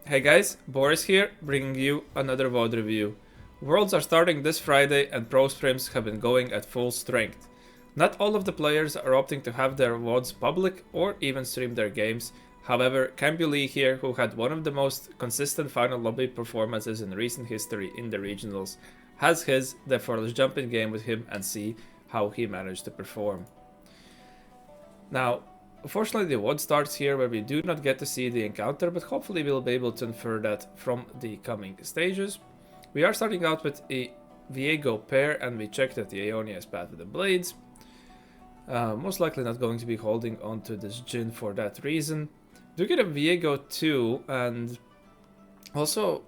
Hey guys, Boris here, bringing you another VOD review. Worlds are starting this Friday and pro scrims have been going at full strength. Not all of the players are opting to have their VODs public or even stream their games. However, Cambulee here, who had one of the most consistent final lobby performances in recent history in the regionals, has his, therefore let's jump in game with him and see how he managed to perform. Now, unfortunately, the VOD starts here where we do not get to see the encounter, but hopefully we'll be able to infer that from the coming stages. We are starting out with a Viego pair, and we check that the Aeonia is bad with the blades. Most likely not going to be holding onto this Jhin for that reason. Do get a Viego too, and also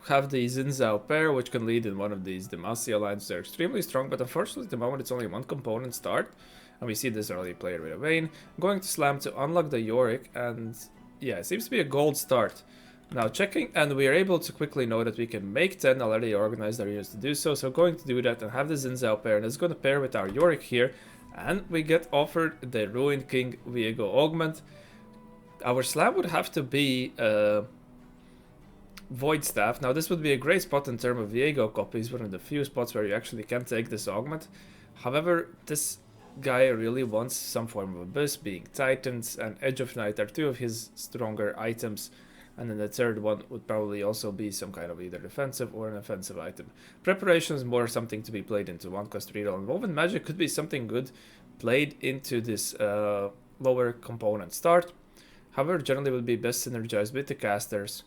have the Xin Zhao pair, which can lead in one of these Demacia lines. They're extremely strong, but unfortunately at the moment it's only one component start. And we see this early player with a Vayne going to slam to unlock the Yorick, and yeah, it seems to be a gold start. Now checking, and we are able to quickly know that we can make 10, already organized our units to do so, so going to do that and have the Xin Zhao pair, and it's going to pair with our Yorick here, and we get offered the Ruined King Viego Augment. Our slam would have to be Void Staff. Now this would be a great spot in terms of Viego copies, one of the few spots where you actually can take this Augment. However, this guy really wants some form of Abyss, being Titans and Edge of Night are two of his stronger items, and then the third one would probably also be some kind of either defensive or an offensive item. Preparation is more something to be played into 1-cost reroll, and Woven Magic could be something good played into this lower component start. However, generally would be best synergized with the casters,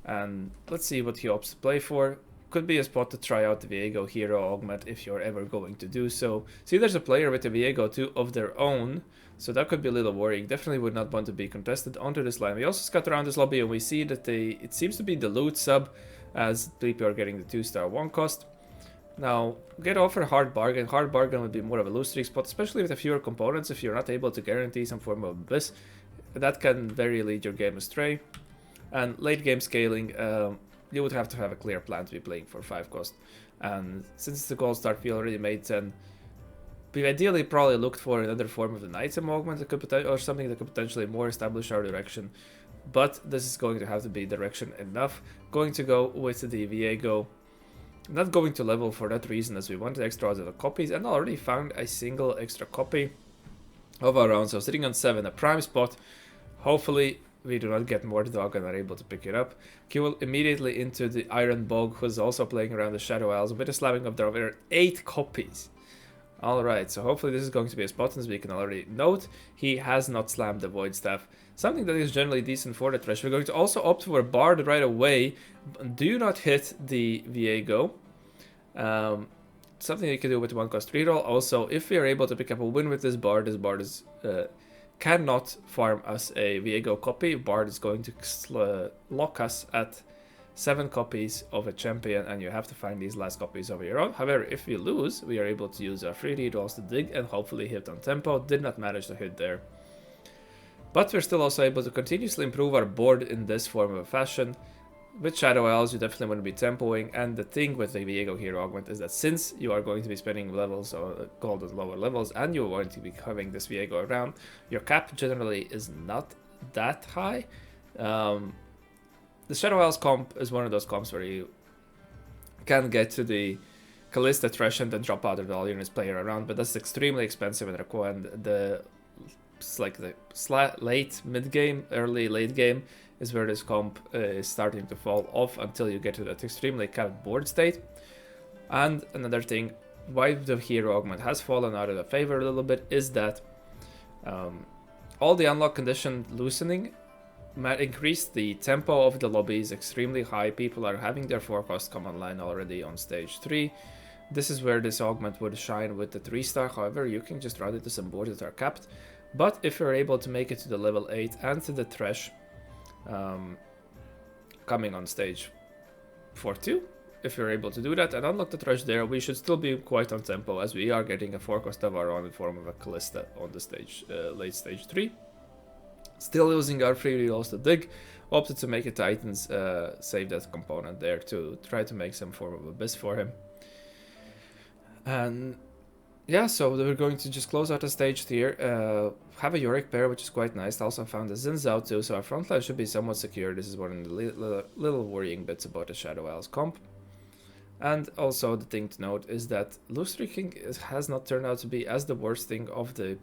and let's see what he opts to play for. Could be a spot to try out the Viego Hero Augment if you're ever going to do so. See, there's a player with the Viego too of their own, so that could be a little worrying. Definitely would not want to be contested onto this line. We also scout around this lobby and we see that it seems to be the loot sub, as people are getting the 2-star 1-cost. Now, get offered a hard bargain. Hard bargain would be more of a loose streak spot, especially with a fewer components. If you're not able to guarantee some form of Abyss, that can very lead your game astray. And late game scaling, you would have to have a clear plan to be playing for 5-cost. And since it's the gold start, we already made 10. We ideally probably looked for another form of the item augment that could or something that could potentially more establish our direction. But this is going to have to be direction enough. Going to go with the Viego. Not going to level for that reason, as we wanted extra odds of the copies, and already found a single extra copy of our own. So sitting on 7, a prime spot. Hopefully we do not get more dog and are able to pick it up. Kill immediately into the Iron Bog, who's also playing around the Shadow Isles with a slamming of their 8 copies. Alright, so hopefully this is going to be a spot, as we can already note, he has not slammed the Void Staff. Something that is generally decent for the Thresh. We're going to also opt for a Bard right away. Do not hit the Viego. Something you can do with 1-cost reroll. Also, if we are able to pick up a win with this Bard is cannot farm us a Viego copy. Bard is going to lock us at 7 copies of a champion, and you have to find these last copies of your own. However, if we lose, we are able to use our free rerolls to dig and hopefully hit on tempo. Did not manage to hit there. But we're still also able to continuously improve our board in this form of a fashion. With Shadow Isles, you definitely want to be tempoing, and the thing with the Viego Hero Augment is that since you are going to be spending levels or gold at lower levels, and you're going to be having this Viego around, your cap generally is not that high. The Shadow Isles comp is one of those comps where you can get to the Callista Thresh and then drop out of all units player around, but that's extremely expensive and required. It's like the late mid game, early late game is where this comp is starting to fall off until you get to that extremely capped board state. And another thing, why the Hero Augment has fallen out of the favor a little bit is that all the unlock condition loosening might increase the tempo of the lobbies extremely high. People are having their 4-cost come online already on stage 3. This is where this Augment would shine with the 3-star. However, you can just run it to some boards that are capped. But if you're able to make it to the level 8 and to the Thresh, coming on stage 4-2, if you're able to do that and unlock the Thresh there, we should still be quite on tempo, as we are getting a 4-cost of our own in form of a Callista on the stage, late stage 3. Still using our free rerolls to dig, opted to make a Titans, save that component there to try to make some form of Abyss for him. And Yeah, so we're going to just close out the stage here. Have a Yorick pair, which is quite nice. Also found the Xin Zhao too, so our front line should be somewhat secure. This is one of the little worrying bits about the Shadow Isles comp. And also the thing to note is that lose streaking has not turned out to be as the worst thing of the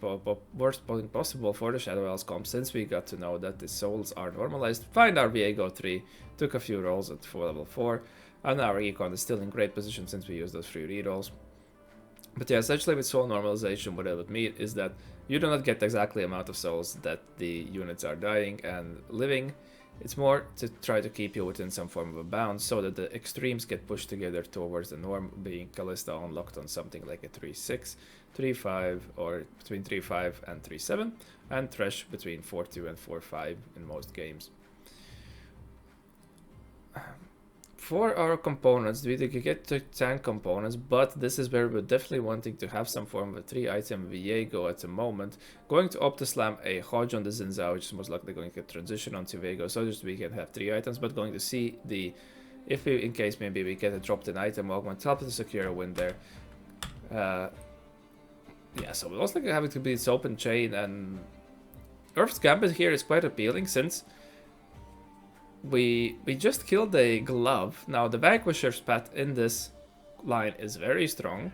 worst thing possible for the Shadow Isles comp, since we got to know that the souls are normalized. Find our Viego 3, took a few rolls at level 4, and our Econ is still in great position since we use those free rerolls. But yeah, essentially with soul normalization, what it would mean is that you do not get exactly the amount of souls that the units are dying and living. It's more to try to keep you within some form of a bound so that the extremes get pushed together towards the norm, being Callista unlocked on something like a 3-6, 3-5, or between 3-5 and 3-7, and Thresh between 4-2 and 4-5 in most games. For our components, we get to tank components, but this is where we're definitely wanting to have some form of a 3-item Viego at the moment. Going to opt to slam a Hodge on the Xin Zhao, which is most likely going to transition onto Viego, so just we can have 3 items, but going to see the, if we, in case maybe we get a dropped in item augment, help to secure a win there. Yeah, so we're also having to be this open chain, and Earth's Gambit here is quite appealing since we just killed a glove. Now the Vanquisher's path in this line is very strong,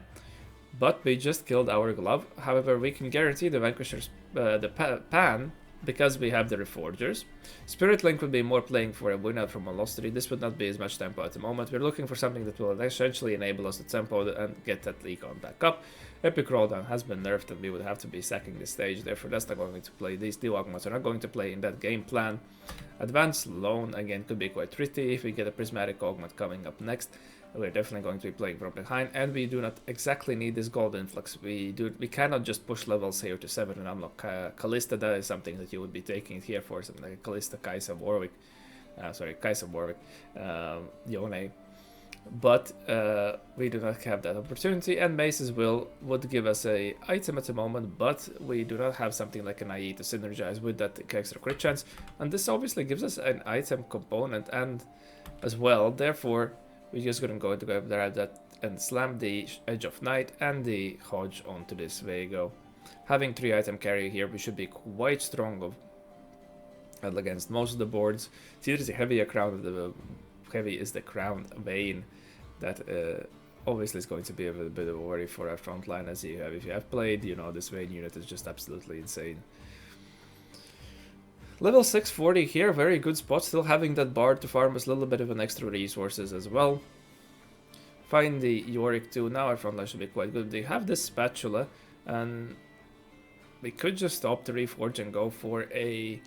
but we just killed our glove. However, we can guarantee the Vanquisher's pan because we have the Reforgers. Spirit Link would be more playing for a win out from Velocity. This would not be as much tempo at the moment. We're looking for something that will essentially enable us to tempo and get that Econ back up. Epic Rolldown has been nerfed and we would have to be sacking the stage, therefore that's not going to play. These two augments are not going to play in that game plan. Advanced Loan again could be quite tricky if we get a Prismatic Augment coming up next. We're definitely going to be playing from behind, and we do not exactly need this gold influx. We cannot just push levels here to 7 and unlock Callista. That is something that you would be taking here for, something like Callista, Kai'Sa, Warwick. Kai'Sa, Warwick, Yone. But we do not have that opportunity, and Mace's Will would give us a item at the moment, but we do not have something like an IE to synergize with that extra crit chance, and this obviously gives us an item component and as well. Therefore we're just gonna go to grab that and slam the Edge of Night and the Hodge onto this Viego. Having 3 item carry here, we should be quite strong against most of the boards. It's either the heavier crown, the heavy is the crown vein that obviously is going to be a little bit of a worry for our front line, as if you have played, you know this vein unit is just absolutely insane. Level 640 here, very good spot, still having that bard to farm us a little bit of an extra resources as well. Find the Yorick too, now our front line should be quite good. They have this spatula, and we could just stop the Reforge and go for a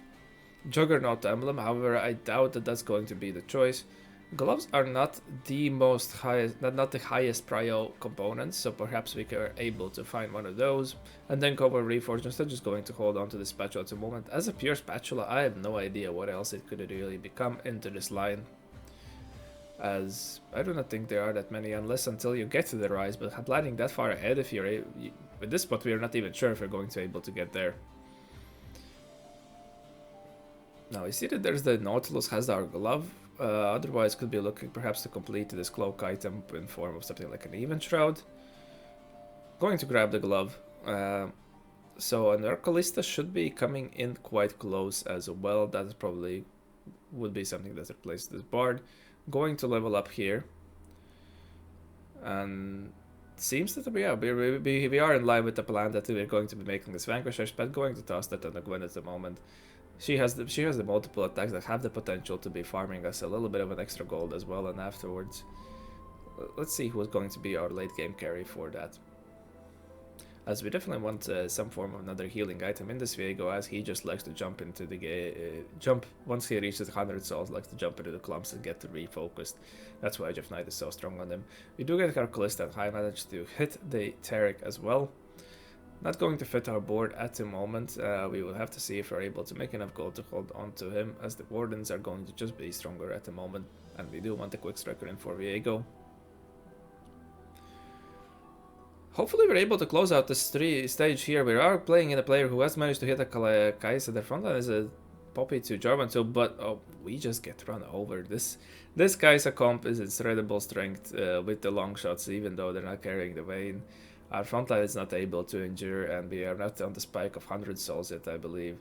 Juggernaut emblem, however I doubt that that's going to be the choice. Gloves are not the not the highest prio components, so perhaps we are able to find one of those and then cover Reforge instead, just going to hold on to the spatula at the moment. As a pure spatula, I have no idea what else it could really become into this line, as I do not think there are that many unless until you get to the rise, but planning that far ahead, if you're with this spot, we are not even sure if we're going to be able to get there. Now you see that there's the Nautilus has our glove. Otherwise could be looking perhaps to complete this cloak item in form of something like an even shroud. Going to grab the glove. So an Callista should be coming in quite close as well. That probably would be something that replaces this bard. Going to level up here. And seems that we are in line with the plan that we're going to be making this Vanquisher, but going to toss that on the Gwen at the moment. She has the multiple attacks that have the potential to be farming us a little bit of an extra gold as well, and afterwards let's see who's going to be our late game carry for that, as we definitely want some form of another healing item in this Viego, as he just likes to jump into the jump once he reaches 100 souls, likes to jump into the clumps and get refocused. That's why Edge of Night is so strong on him. We do get our Callista and high manage to hit the Tarek as well. Not going to fit our board at the moment. We will have to see if we're able to make enough gold to hold on to him, as the Wardens are going to just be stronger at the moment, and we do want a quick striker in for Viego. Hopefully we're able to close out this stage here. We are playing in a player who has managed to hit a Kai'Sa. The front line is a Poppy to Jarvan too, but we just get run over. This Kai'Sa comp is incredible strength with the long shots, even though they're not carrying the vein. Our frontline is not able to endure, and we are not on the spike of 100 souls yet, I believe.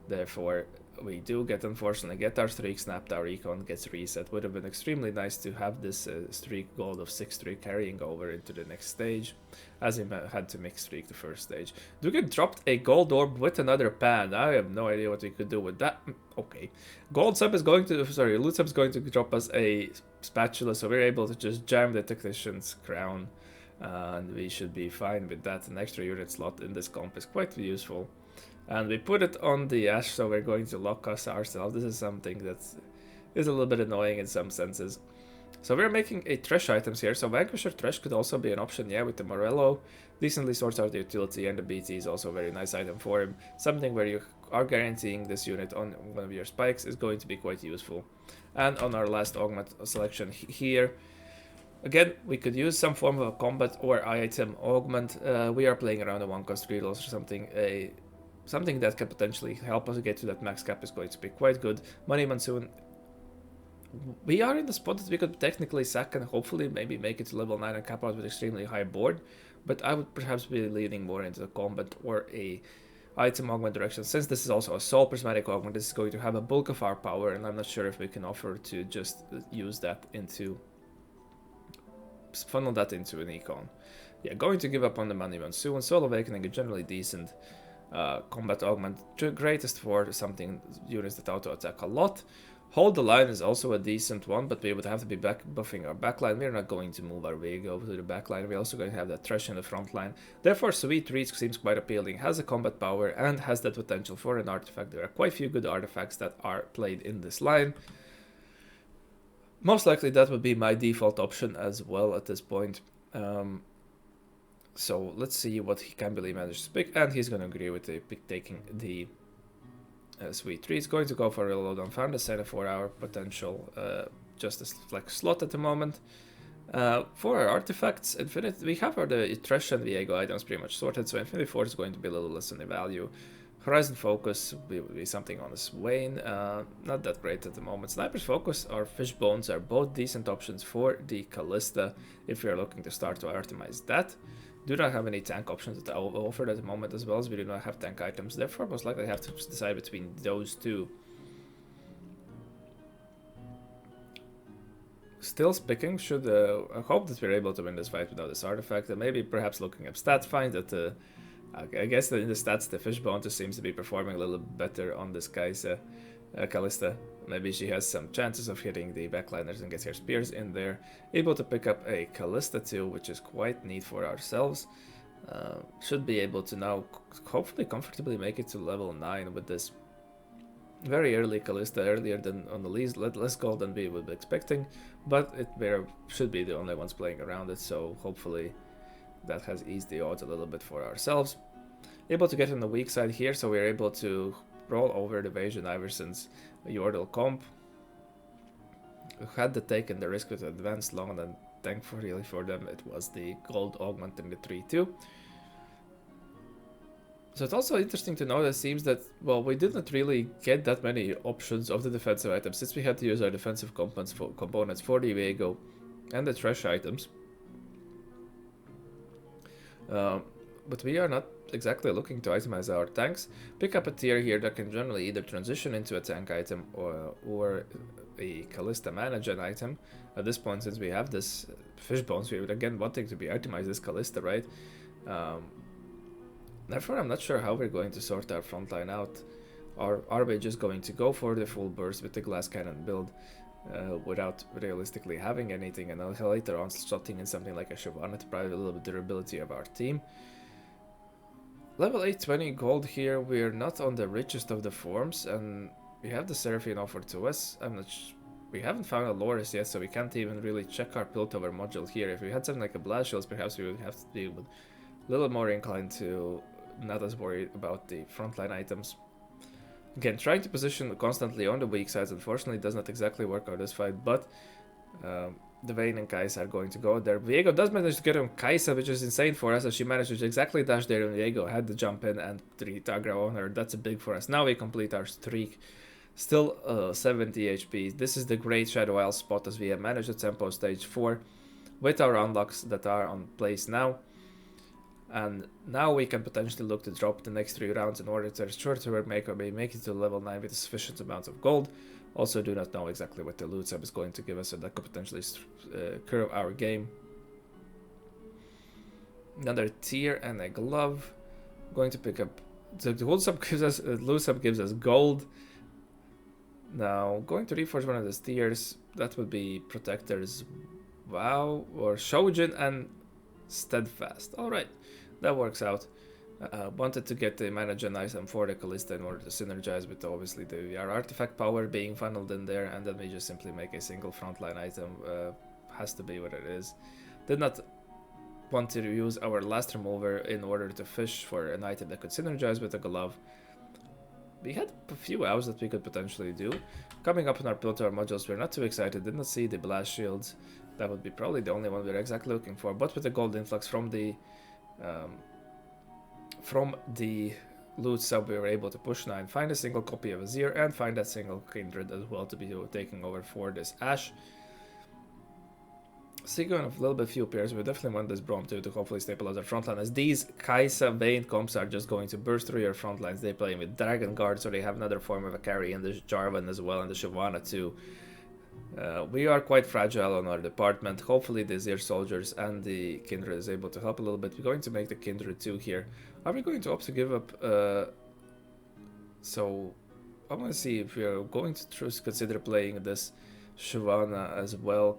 Therefore, we do unfortunately get our streak snapped, our econ gets reset. Would have been extremely nice to have this streak gold of 6-3 carrying over into the next stage, as he had to mix streak the first stage. Dugan dropped a gold orb with another pan. I have no idea what we could do with that. Okay. Loot sub is going to drop us a spatula, so we're able to just jam the Technician's Crown. And we should be fine with that. An extra unit slot in this comp is quite useful. And we put it on the Ash, so we're going to lock us ourselves. This is something that is a little bit annoying in some senses. So we're making a Thresh items here. So Vanquisher Thresh could also be an option, yeah, with the Morello. Decently sorts out the utility, and the BT is also a very nice item for him. Something where you are guaranteeing this unit on one of your spikes is going to be quite useful. And on our last Augment selection here, again, we could use some form of a combat or item augment. We are playing around a 1-cost reloads or something. Something that can potentially help us get to that max cap is going to be quite good. Money Monsoon. We are in the spot that we could technically sack and hopefully maybe make it to level 9 and cap out with extremely high board. But I would perhaps be leaning more into the combat or a item augment direction. Since this is also a Soul Prismatic augment, this is going to have a bulk of our power, and I'm not sure if we can offer to just use that into... funnel that into an econ. Yeah, going to give up on the Money Monsoon. Soul Awakening is generally decent. Combat augment, greatest for something units that auto attack a lot. Hold the line is also a decent one, but we would have to be buffing our backline. We're not going to move our Viego to the backline. We're also going to have that Thresh in the front line. Therefore, Sweet Reach seems quite appealing, has a combat power, and has that potential for an artifact. There are quite a few good artifacts that are played in this line. Most likely that would be my default option as well at this point. So let's see what Cambulee managed to pick, and he's going to agree with the pick, taking the Sweet Tree. He's going to go for a reload on Found a 4-hour potential Justice Flex slot at the moment. For our artifacts, we have the Thresh and Viego items pretty much sorted, so Infinity Force is going to be a little less in the value. Horizon Focus will be something on the Swain, not that great at the moment. Sniper's Focus or Fish Bones are both decent options for the Callista if you're looking to start to optimize that. Do not have any tank options that I will offer at the moment, as well as we do not have tank items. Therefore, most likely I have to decide between those two. Still picking, should I hope that we're able to win this fight without this artifact, and maybe perhaps looking up stats, find that I guess that in the stats the Fishbone just seems to be performing a little better on this guy's Callista. Maybe she has some chances of hitting the backliners and gets her spears in there. Able to pick up a Callista too, which is quite neat for ourselves. Should be able to now hopefully comfortably make it to level 9 with this very early Callista, earlier than on the least, less gold than we would be expecting, but we should be the only ones playing around it, so hopefully that has eased the odds a little bit for ourselves. Able to get on the weak side here, so we're able to roll over the Vasion Iverson's Yordle comp. Had to taken the risk with advanced long, and thankfully for them it was the gold augment in the 3-2. So it's also interesting to note, it seems that, well, we didn't really get that many options of the defensive items, since we had to use our defensive components for the Viego and the Thresh items. But we are not exactly looking to itemize our tanks. Pick up a tier here that can generally either transition into a tank item or a Callista management item. At this point, since we have this Fish Bones, we would again wanting to be itemized this Callista, right? Therefore, I'm not sure how we're going to sort our frontline out. Are we just going to go for the full burst with the glass cannon build without realistically having anything, and later on slotting in something like a Shyvana to provide a little bit of durability of our team? Level 820 gold here, we're not on the richest of the forms, and we have the Seraphine offered to us. We haven't found a Loris yet, so we can't even really check our Piltover module here. If we had something like a Blast Shields, perhaps we would have to be a little more inclined to not as worried about the frontline items. Again, trying to position constantly on the weak sides unfortunately does not exactly work out this fight, but the Vayne and Kai'Sa are going to go there. Viego does manage to get on Kai'Sa, which is insane for us, as she managed to exactly dash there, and Viego had to jump in and 3 aggro on her. That's a big for us. Now we complete our streak. Still 70 HP. This is the great Shadow Isle spot, as we have managed the tempo stage 4 with our unlocks that are on place now. And now we can potentially look to drop the next 3 rounds in order to ensure to make it to level 9 with a sufficient amount of gold. Also do not know exactly what the loot sub is going to give us, so that could potentially curve our game. Another tier and a glove. Going to pick up the gold sub gives us loot sub gives us gold. Now going to reforge one of the tiers. That would be protectors, wow, or Shojin and steadfast. All right, that works out. Wanted to get the manage-an item for the Callista in order to synergize with obviously the VR artifact power being funneled in there, and then we just simply make a single frontline item. Has to be what it is. Did not want to use our last remover in order to fish for an item that could synergize with a glove. We had a few hours that we could potentially do. Coming up on our build to our modules, we're not too excited. Did not see the blast shields. That would be probably the only one we're exactly looking for. But with the gold influx from the loot sub, we were able to push 9, find a single copy of Azir, and find that single kindred as well to be taking over for this Ashe. Seeking a little bit few pairs, we definitely want this Braum too to hopefully stabilize our frontline, as these Kai'Sa Vayne comps are just going to burst through your front lines. They play with Dragon Guard, so they have another form of a carry, and the Jarvan as well, and the Shyvana too. We are quite fragile on our department. Hopefully the Azir soldiers and the Kindred is able to help a little bit. We're going to make the Kindred too here. Are we going to opt to give up? So I want to see if we are going to consider playing this Shyvana as well.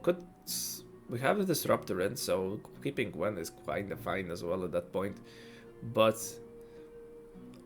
We have the Disruptor in, so keeping Gwen is kind of fine as well at that point. But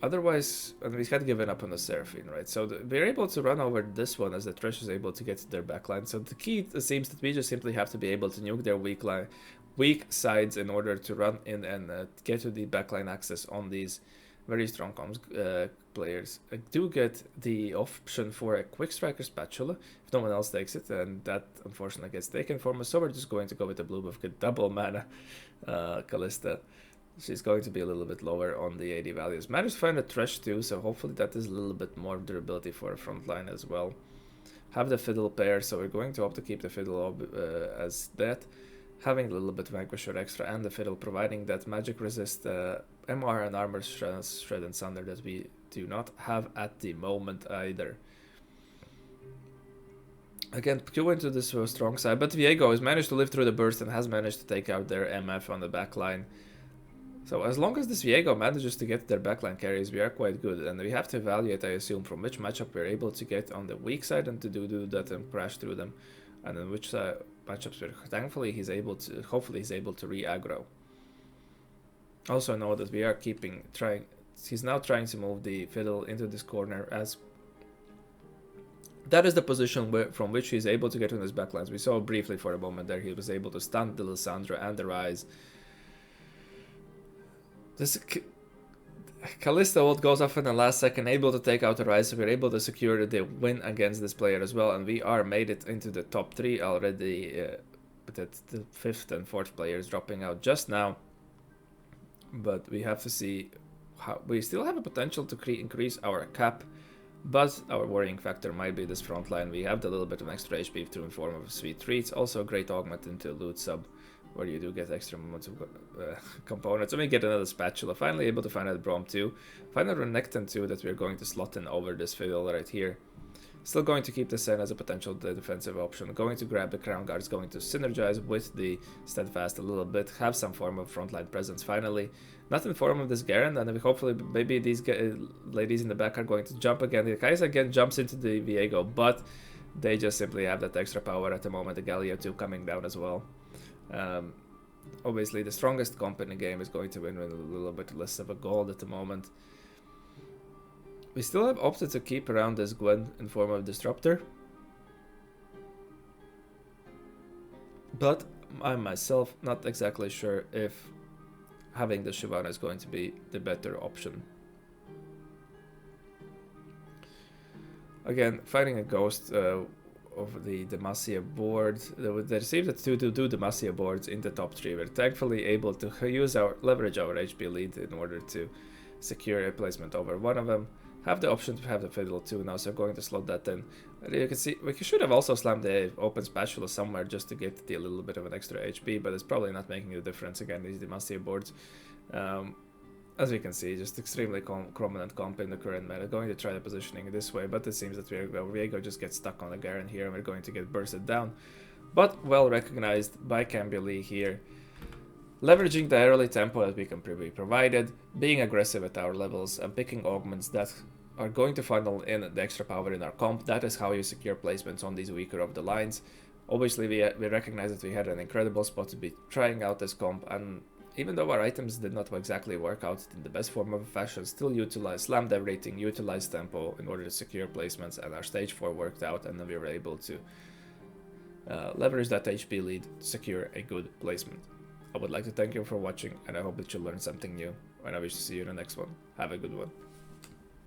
otherwise, and we had given up on the Seraphine, right? So we're able to run over this one as the Thresh is able to get to their backline. So the key, it seems that we just simply have to be able to nuke their weak sides in order to run in and get to the backline access on these very strong comms players. I do get the option for a Quick Striker Spatula if no one else takes it, and that unfortunately gets taken from us, so we're just going to go with the blue buff, get double mana Callista. She's going to be a little bit lower on the AD values. Managed to find a Thresh too, so hopefully that is a little bit more durability for a front line as well. Have the Fiddle pair, so we're going to opt to keep the Fiddle as that. Having a little bit of Vanquisher extra and the Fiddle providing that magic resist MR and armor shred and sunder that we do not have at the moment either. Again, Q into this strong side, but Viego has managed to live through the burst and has managed to take out their MF on the backline. So as long as this Viego manages to get their backline carries, we are quite good, and we have to evaluate, I assume, from which matchup we're able to get on the weak side and to do that and crash through them, and then which matchups we're hopefully he's able to re-aggro. Also know that we are he's now trying to move the Fiddle into this corner, as that is the position from which he's able to get on his backlines. We saw briefly for a moment there he was able to stun the Lissandra and the Ryze. This Callista ult goes off in the last second, able to take out the Ryze, so we're able to secure the win against this player as well, and we are made it into the top 3 already, but the 5th and 4th players dropping out just now. But we have to see how we still have a potential to increase our cap, but our worrying factor might be this front line. We have the little bit of extra HP through in form of sweet treats, also a great augment into loot sub, where you do get extra moments of components. And we get another Spatula, finally able to find out Braum too. Find out Renekton too that we're going to slot in over this Fiddle right here. Still going to keep the Sen as a potential defensive option. Going to grab the Crown Guards, going to synergize with the Steadfast a little bit, have some form of frontline presence finally. Not in form of this Garen, and hopefully maybe these ladies in the back are going to jump again. The Kai'Sa again jumps into the Viego, but they just simply have that extra power at the moment. The Galio too coming down as well. Obviously the strongest comp in the game is going to win with a little bit less of a gold at the moment. We still have opted to keep around this Gwen in form of Disruptor, but I'm myself not exactly sure if having the Shyvana is going to be the better option. Again, fighting a ghost of the Demacia board. They received the 2 Demacia boards in the top 3. We're thankfully able to leverage our HP lead in order to secure a placement over one of them. Have the option to have the Fiddle too now, so going to slot that in. You can see we should have also slammed the open Spatula somewhere just to get a little bit of an extra HP, but it's probably not making a difference. Again, these Demacia boards As we can see, just extremely prominent comp in the current meta. Going to try the positioning this way, but it seems that Viego just gets stuck on the Garen here, and we're going to get bursted down. But well recognized by Cambulee here. Leveraging the early tempo that we can be provided, being aggressive at our levels, and picking augments that are going to funnel in the extra power in our comp. That is how you secure placements on these weaker of the lines. Obviously, we recognize that we had an incredible spot to be trying out this comp, and even though our items did not exactly work out in the best form of fashion, still slammed everything, utilized tempo in order to secure placements, and our stage 4 worked out, and then we were able to leverage that HP lead to secure a good placement. I would like to thank you for watching, and I hope that you learned something new, and I wish to see you in the next one. Have a good one.